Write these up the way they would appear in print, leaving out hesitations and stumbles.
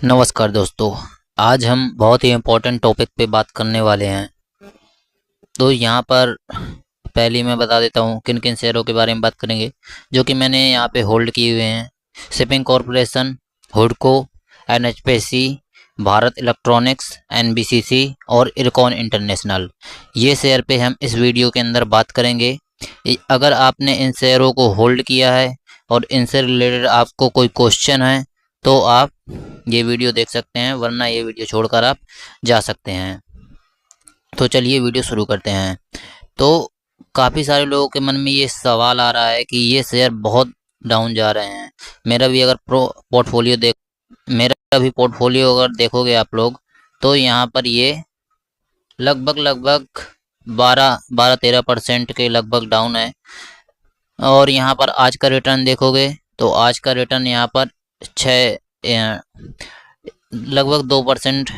नमस्कार दोस्तों। आज हम बहुत ही इम्पोर्टेंट टॉपिक पे बात करने वाले हैं। तो यहाँ पर पहले ही मैं बता देता हूँ किन किन शेयरों के बारे में बात करेंगे जो कि मैंने यहाँ पे होल्ड किए हुए हैं। शिपिंग कॉरपोरेशन, हुडको, एनएचपीसी, भारत इलेक्ट्रॉनिक्स, एनबीसीसी और इरकॉन इंटरनेशनल। ये शेयर पे हम इस वीडियो के अंदर बात करेंगे। अगर आपने इन शेयरों को होल्ड किया है और इनसे रिलेटेड आपको कोई क्वेश्चन है तो आप ये वीडियो देख सकते हैं, वरना ये वीडियो छोड़कर आप जा सकते हैं। तो चलिए वीडियो शुरू करते हैं। तो काफ़ी सारे लोगों के मन में ये सवाल आ रहा है कि ये शेयर बहुत डाउन जा रहे हैं। मेरा भी अगर मेरा भी पोर्टफोलियो अगर देखोगे आप लोग तो यहाँ पर ये लगभग 12-13% के लगभग डाउन है। और यहाँ पर आज का रिटर्न देखोगे तो आज का रिटर्न यहाँ पर 6 लगभग 2%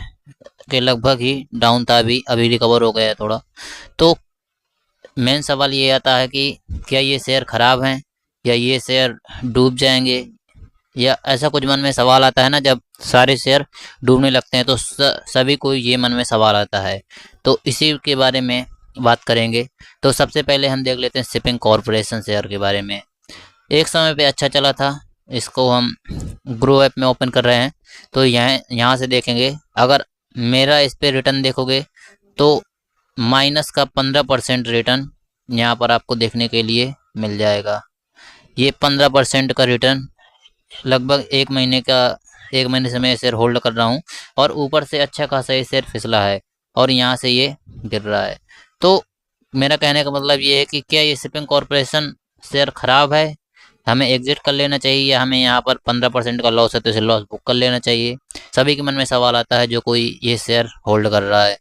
के लगभग ही डाउन था। अभी रिकवर हो गया है थोड़ा। तो मेन सवाल ये आता है कि क्या ये शेयर ख़राब हैं या ये शेयर डूब जाएंगे, या ऐसा कुछ मन में सवाल आता है ना। जब सारे शेयर डूबने लगते हैं तो सभी को ये मन में सवाल आता है। तो इसी के बारे में बात करेंगे। तो सबसे पहले हम देख लेते हैं शिपिंग कॉरपोरेशन शेयर के बारे में। एक समय पे अच्छा चला था। इसको हम ग्रो ऐप में ओपन कर रहे हैं तो यहाँ से देखेंगे। अगर मेरा इस पे रिटर्न देखोगे तो माइनस का 15% रिटर्न यहाँ पर आपको देखने के लिए मिल जाएगा। ये 15% का रिटर्न लगभग एक महीने से मैं शेयर होल्ड कर रहा हूँ और ऊपर से अच्छा खासा ये शेयर फिसला है और यहाँ से ये गिर रहा है। तो मेरा कहने का मतलब ये है कि क्या ये शिपिंग कॉरपोरेशन शेयर ख़राब है, हमें एग्जिट कर लेना चाहिए, या हमें यहाँ पर 15% का लॉस है तो इसे लॉस बुक कर लेना चाहिए। सभी के मन में सवाल आता है जो कोई ये शेयर होल्ड कर रहा है।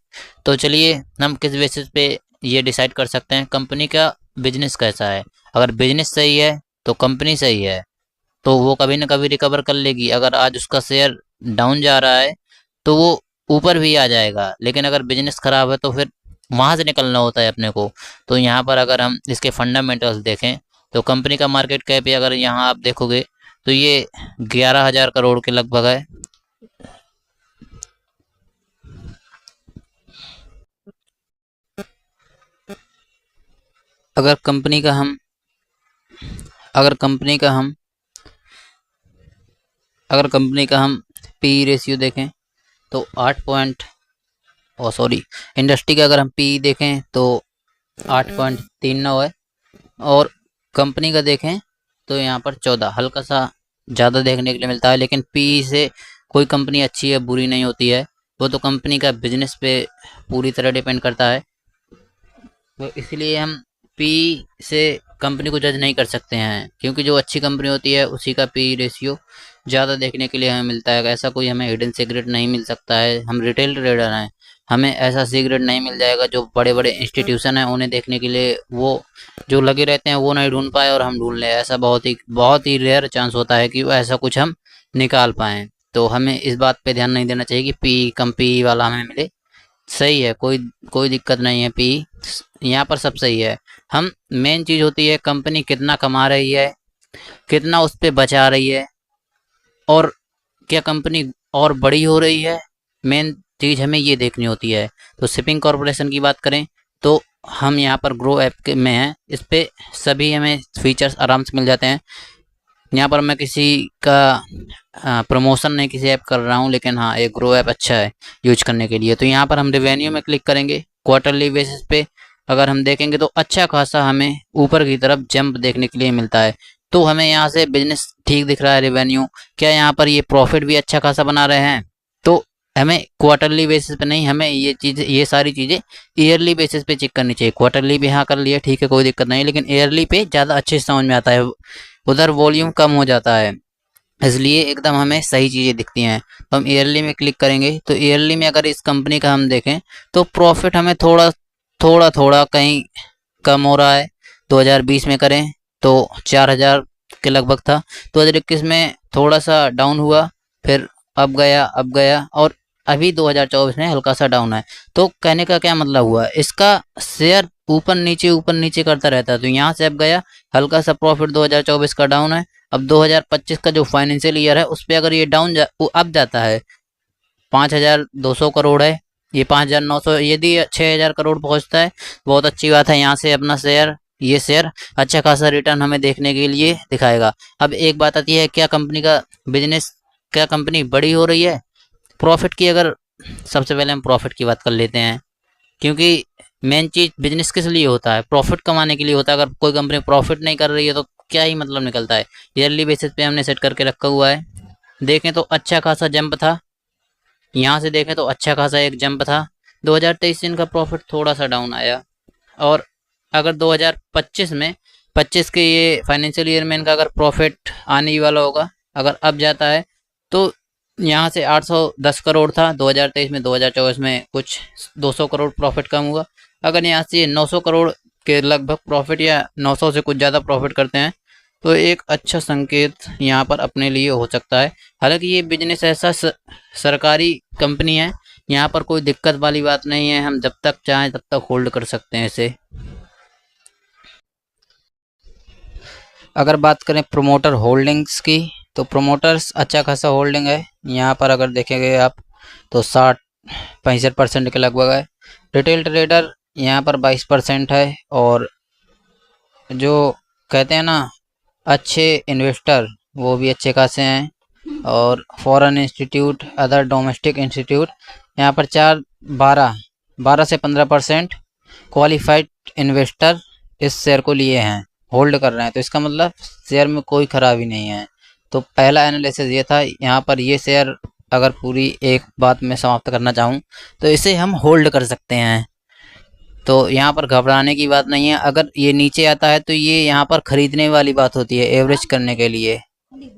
तो चलिए हम किस बेसिस पे ये डिसाइड कर सकते हैं कंपनी का बिजनेस कैसा है। अगर बिजनेस सही है तो कंपनी सही है तो वो कभी ना कभी रिकवर कर लेगी। अगर आज उसका शेयर डाउन जा रहा है तो वो ऊपर भी आ जाएगा, लेकिन अगर बिजनेस खराब है तो फिर वहाँ से निकलना होता है अपने को। तो यहाँ पर अगर हम इसके फंडामेंटल्स देखें तो कंपनी का मार्केट कैप अगर यहाँ आप देखोगे तो ये 11,000 करोड़ के लगभग है। अगर कंपनी का हम अगर कंपनी का हम अगर कंपनी का हम पी रेशियो देखें तो 8 इंडस्ट्री का अगर हम पी देखें तो 8.39 है। और कंपनी का देखें तो यहाँ पर 14, हल्का सा ज़्यादा देखने के लिए मिलता है। लेकिन पी से कोई कंपनी अच्छी है बुरी नहीं होती है, वो तो कंपनी का बिजनेस पे पूरी तरह डिपेंड करता है। तो इसलिए हम पी से कंपनी को जज नहीं कर सकते हैं, क्योंकि जो अच्छी कंपनी होती है उसी का पी रेशियो ज़्यादा देखने के लिए हमें मिलता है। ऐसा कोई हमें हिडन सीक्रेट नहीं मिल सकता है। हम रिटेल ट्रेडर हैं, हमें ऐसा सीक्रेट नहीं मिल जाएगा जो बड़े बड़े इंस्टीट्यूशन हैं उन्हें देखने के लिए वो जो लगे रहते हैं वो नहीं ढूंढ पाए और हम ढूंढ लें। ऐसा बहुत ही रेयर चांस होता है कि ऐसा कुछ हम निकाल पाएँ। तो हमें इस बात पे ध्यान नहीं देना चाहिए कि पी कम पी वाला हमें मिले। सही है, कोई कोई दिक्कत नहीं है। पी यहाँ पर सब सही है। हम मेन चीज़ होती है कंपनी कितना कमा रही है, कितना उस पर बचा रही है, और क्या कंपनी और बड़ी हो रही है। मेन चीज़ हमें ये देखनी होती है। तो शिपिंग कॉरपोरेशन की बात करें तो हम यहाँ पर ग्रो ऐप के में हैं, इस पर सभी हमें फीचर्स आराम से मिल जाते हैं। यहाँ पर मैं किसी का प्रमोशन नहीं किसी ऐप कर रहा हूँ, लेकिन हाँ एक ग्रो ऐप अच्छा है यूज करने के लिए। तो यहाँ पर हम रेवेन्यू में क्लिक करेंगे। क्वार्टरली बेसिस पे अगर हम देखेंगे तो अच्छा खासा हमें ऊपर की तरफ जंप देखने के लिए मिलता है। तो हमें यहाँ से बिजनेस ठीक दिख रहा है। रेवेन्यू क्या यहाँ पर ये प्रॉफिट भी अच्छा खासा बना रहे हैं। तो हमें क्वार्टरली बेसिस पे नहीं, हमें ये सारी चीज़ें ईयरली बेसिस पे चेक करनी चाहिए। क्वार्टरली भी हाँ कर लिया ठीक है, कोई दिक्कत नहीं, लेकिन ईयरली पे ज़्यादा अच्छे से समझ में आता है, उधर वॉल्यूम कम हो जाता है, इसलिए एकदम हमें सही चीज़ें दिखती हैं। तो हम ईयरली में क्लिक करेंगे तो ईयरली में अगर इस कंपनी का हम देखें तो प्रॉफिट हमें थोड़ा कहीं कम हो रहा है। 2020 में करें तो 4,000 के लगभग था, 2021 में थोड़ा सा डाउन हुआ, फिर अब गया और अभी 2024 में हल्का सा डाउन है। तो कहने का क्या मतलब हुआ, इसका शेयर ऊपर नीचे करता रहता है। तो यहाँ से अब गया, हल्का सा प्रॉफिट 2024 का डाउन है, अब 2025 का जो फाइनेंशियल ईयर है उस पर अगर ये अप जाता है, 5,200 करोड़ है, ये 5,900, यदि 6,000 करोड़ पहुंचता है, बहुत अच्छी बात है। यहाँ से अपना ये शेयर अच्छा खासा रिटर्न हमें देखने के लिए दिखाएगा। अब एक बात आती है, क्या कंपनी बड़ी हो रही है? प्रॉफिट की अगर सबसे पहले हम प्रॉफिट की बात कर लेते हैं, क्योंकि मेन चीज बिजनेस किस लिए होता है? प्रॉफिट कमाने के लिए होता है। अगर कोई कंपनी प्रॉफिट नहीं कर रही है तो क्या ही मतलब निकलता है। ईयरली बेसिस पे हमने सेट करके रखा हुआ है। देखें तो अच्छा खासा जंप था, यहाँ से देखें तो अच्छा खासा एक जंप था। 2023 से इनका प्रॉफिट थोड़ा सा डाउन आया, और अगर 2025 में 25 के ये फाइनेंशियल ईयर में इनका अगर प्रॉफिट आने ही वाला होगा, अगर अब जाता है तो यहाँ से 810 करोड़ था 2023 में, 2024 में कुछ 200 करोड़ प्रॉफिट कम हुआ। अगर यहाँ से 900 करोड़ के लगभग प्रॉफिट या 900 से कुछ ज़्यादा प्रॉफिट करते हैं तो एक अच्छा संकेत यहाँ पर अपने लिए हो सकता है। हालांकि ये बिजनेस ऐसा सरकारी कंपनी है, यहाँ पर कोई दिक्कत वाली बात नहीं है, हम जब तक चाहें तब तक होल्ड कर सकते हैं इसे। अगर बात करें प्रोमोटर होल्डिंग्स की, तो प्रोमोटर्स अच्छा खासा होल्डिंग है। यहाँ पर अगर देखेंगे आप तो 65% के लगभग है। रिटेल ट्रेडर यहाँ पर 22% है, और जो कहते हैं ना अच्छे इन्वेस्टर, वो भी अच्छे खासे हैं। और foreign institute, other domestic institute, यहाँ पर 12 से 15% क्वालिफाइड इन्वेस्टर इस शेयर को लिए हैं, होल्ड कर रहे हैं। तो इसका मतलब शेयर में कोई खराबी नहीं है। तो पहला एनालिसिस ये था। यहाँ पर ये शेयर अगर पूरी एक बात में समाप्त करना चाहूँ तो इसे हम होल्ड कर सकते हैं। तो यहाँ पर घबराने की बात नहीं है। अगर ये नीचे आता है तो ये यहाँ पर खरीदने वाली बात होती है एवरेज करने के लिए।